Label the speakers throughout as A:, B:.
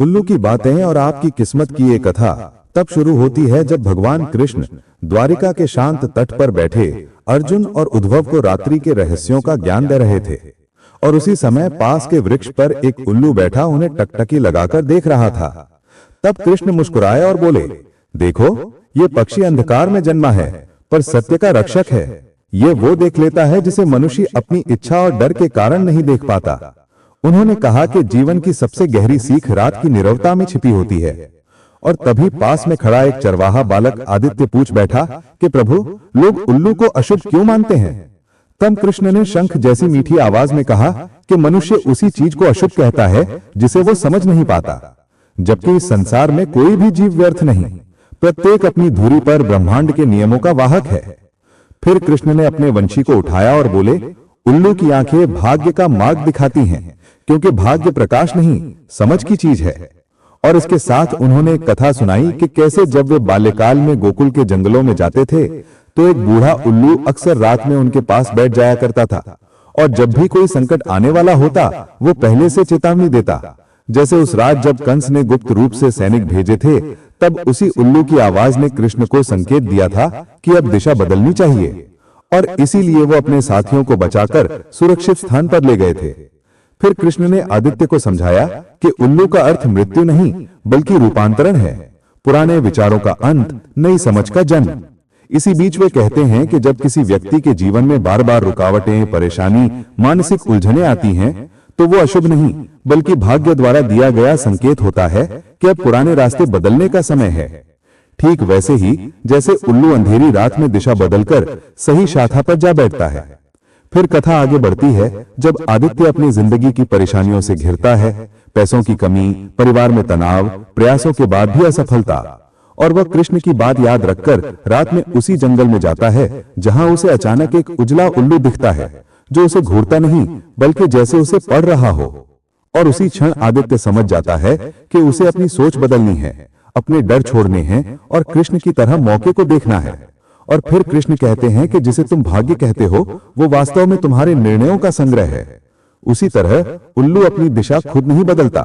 A: उल्लू की बातें और आपकी किस्मत की ये कथा तब शुरू होती है जब भगवान कृष्ण द्वारिका के शांत तट पर बैठे अर्जुन और उद्धव को रात्रि के रहस्यों का ज्ञान दे रहे थे। और उसी समय पास के वृक्ष पर एक उल्लू बैठा उन्हें टकटकी लगाकर देख रहा था। तब कृष्ण मुस्कुराए और बोले, देखो, ये पक्षी अंधकार में जन्मा है पर सत्य का रक्षक है। ये वो देख लेता है जिसे मनुष्य अपनी इच्छा और डर के कारण नहीं देख पाता। उन्होंने कहा कि जीवन की सबसे गहरी सीख रात की नीरवता में छिपी होती है। और तभी पास में खड़ा एक चरवाहा बालक आदित्य पूछ बैठा कि प्रभु, लोग उल्लू को अशुभ क्यों मानते हैं? तब कृष्ण ने शंख जैसी मीठी आवाज में कहा कि मनुष्य उसी चीज को अशुभ कहता है जिसे वो समझ नहीं पाता, जबकि इस संसार में कोई भी जीव व्यर्थ नहीं, प्रत्येक अपनी धुरी पर ब्रह्मांड के नियमों का वाहक है। फिर कृष्ण ने अपने वंशी को उठाया और बोले, उल्लू की आंखें भाग्य का मार्ग दिखाती हैं, क्योंकि भाग्य प्रकाश नहीं, समझ की चीज है। और इसके साथ उन्होंने एक कथा सुनाई कि कैसे जब वे बाल्यकाल में गोकुल के जंगलों में जाते थे तो एक बूढ़ा उल्लू अक्सर रात में उनके पास बैठ जाया करता था। और जब भी कोई संकट आने वाला होता वो पहले से चेतावनी देता। जैसे उस रात जब कंस ने गुप्त रूप से सैनिक भेजे थे, तब उसी उल्लू की आवाज ने कृष्ण को संकेत दिया था कि अब दिशा बदलनी चाहिए। और इसीलिए वो अपने साथियों को बचाकर सुरक्षित स्थान पर ले गए थे। फिर कृष्ण ने आदित्य को समझाया कि उल्लू का अर्थ मृत्यु नहीं बल्कि रूपांतरण है, पुराने विचारों का अंत, नई समझ का जन्म। इसी बीच वे कहते हैं कि जब किसी व्यक्ति के जीवन में बार बार रुकावटें, परेशानी, मानसिक उलझनें आती हैं, तो वो अशुभ नहीं बल्कि भाग्य द्वारा दिया गया संकेत होता है कि अब पुराने रास्ते बदलने का समय है। ठीक वैसे ही जैसे उल्लू अंधेरी रात में दिशा बदलकर सही शाखा पर जा बैठता है। फिर कथा आगे बढ़ती है जब आदित्य अपनी जिंदगी की परेशानियों से घिरता है, पैसों की कमी, परिवार में तनाव, प्रयासों के बाद भी असफलता, और वह कृष्ण की बात याद रखकर रात में उसी जंगल में जाता है जहां उसे अचानक एक उजला उल्लू दिखता है जो उसे घूरता नहीं बल्कि जैसे उसे पढ़ रहा हो। और उसी क्षण आदित्य समझ जाता है कि उसे अपनी सोच बदलनी है, अपने डर छोड़ने हैं और कृष्ण की तरह मौके को देखना है। और फिर कृष्ण कहते हैं कि जिसे तुम भाग्य कहते हो वो वास्तव में तुम्हारे निर्णयों का संग्रह है। उसी तरह उल्लू अपनी दिशा खुद नहीं बदलता,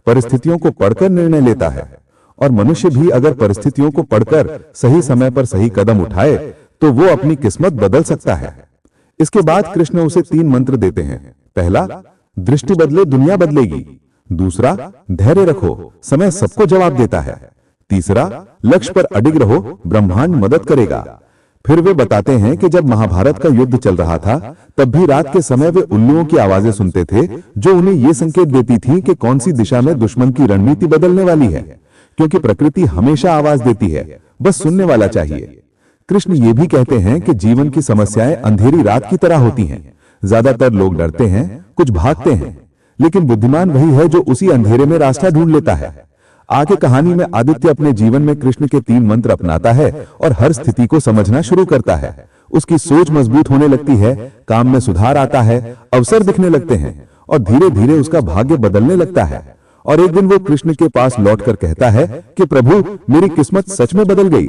A: परिस्थितियों को पढ़कर निर्णय लेता है। और मनुष्य भी अगर परिस्थितियों को पढ़कर सही समय पर सही कदम उठाए तो वो अपनी किस्मत बदल सकता है। इसके बाद कृष्ण उसे 3 मंत्र देते हैं। पहला, दृष्टि बदले दुनिया बदलेगी। दूसरा, धैर्य रखो, समय सबको जवाब देता है। तीसरा, लक्ष्य पर अडिग रहो, ब्रह्मांड मदद करेगा। फिर वे बताते हैं कि जब महाभारत का युद्ध चल रहा था तब भी रात के समय वे उल्लुओं की आवाजें सुनते थे जो उन्हें ये संकेत देती थी कि कौन सी दिशा में दुश्मन की रणनीति बदलने वाली है, क्योंकि प्रकृति हमेशा आवाज देती है, बस सुनने वाला चाहिए। कृष्ण ये भी कहते हैं कि जीवन की समस्याएं अंधेरी रात की तरह होती हैं। ज्यादातर लोग डरते हैं, कुछ भागते हैं, लेकिन बुद्धिमान वही है जो उसी अंधेरे में रास्ता ढूंढ लेता है। आगे कहानी में आदित्य अपने जीवन में कृष्ण के 3 मंत्र अपनाता है और हर स्थिति को समझना शुरू करता है। उसकी सोच मजबूत होने लगती है, काम में सुधार आता है, अवसर दिखने लगते हैं और धीरे धीरे उसका भाग्य बदलने लगता है। और एक दिन वो कृष्ण के पास लौटकर कहता है कि प्रभु, मेरी किस्मत सच में बदल गई।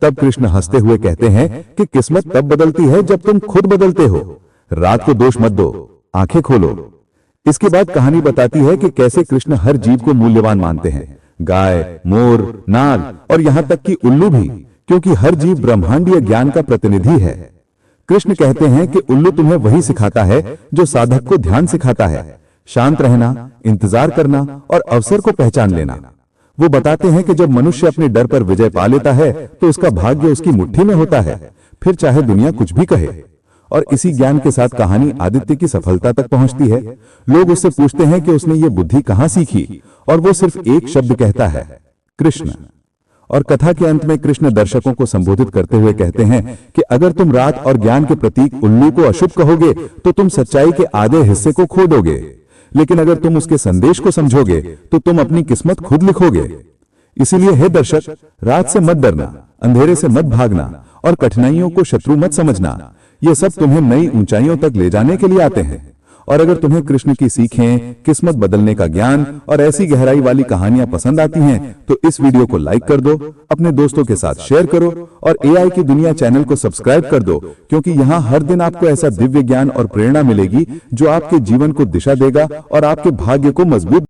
A: तब कृष्ण हंसते हुए कहते हैं कि किस्मत तब बदलती है जब तुम खुद बदलते हो। रात को दोष मत दो, आंखें खोलो। इसके बाद कहानी बताती है कि कैसे कृष्ण हर जीव को मूल्यवान मानते हैं, गाय, मोर, नाग और यहाँ तक कि उल्लू भी, क्योंकि हर जीव ब्रह्मांडीय ज्ञान का प्रतिनिधि है। कृष्ण कहते हैं कि उल्लू तुम्हें वही सिखाता है जो साधक को ध्यान सिखाता है, शांत रहना, इंतजार करना और अवसर को पहचान लेना। वो बताते हैं कि जब मनुष्य अपने डर पर विजय पा लेता है तो उसका भाग्य उसकी मुट्ठी में होता है, फिर चाहे दुनिया कुछ भी कहे। और इसी ज्ञान के साथ कहानी आदित्य की सफलता तक पहुंचती है। लोग उससे पूछते हैं कि उसने ये बुद्धि कहां सीखी, और वो सिर्फ एक शब्द कहता है, कृष्ण। और कथा के अंत में कृष्ण दर्शकों को संबोधित करते हुए कहते हैं कि अगर तुम रात और ज्ञान के प्रतीक उल्लू को अशुभ कहोगे तो तुम सच्चाई के आधे हिस्से को खो दोगे, लेकिन अगर तुम उसके संदेश को समझोगे तो तुम अपनी किस्मत खुद लिखोगे। इसीलिए हे दर्शक, रात से मत डरना, अंधेरे से मत भागना और कठिनाइयों को शत्रु मत समझना। ये सब तुम्हें नई ऊंचाइयों तक ले जाने के लिए आते हैं। और अगर तुम्हें कृष्ण की सीखें, किस्मत बदलने का ज्ञान और ऐसी गहराई वाली कहानियां पसंद आती हैं तो इस वीडियो को लाइक कर दो, अपने दोस्तों के साथ शेयर करो और एआई की दुनिया चैनल को सब्सक्राइब कर दो, क्योंकि यहाँ हर दिन आपको ऐसा दिव्य ज्ञान और प्रेरणा मिलेगी जो आपके जीवन को दिशा देगा और आपके भाग्य को मजबूत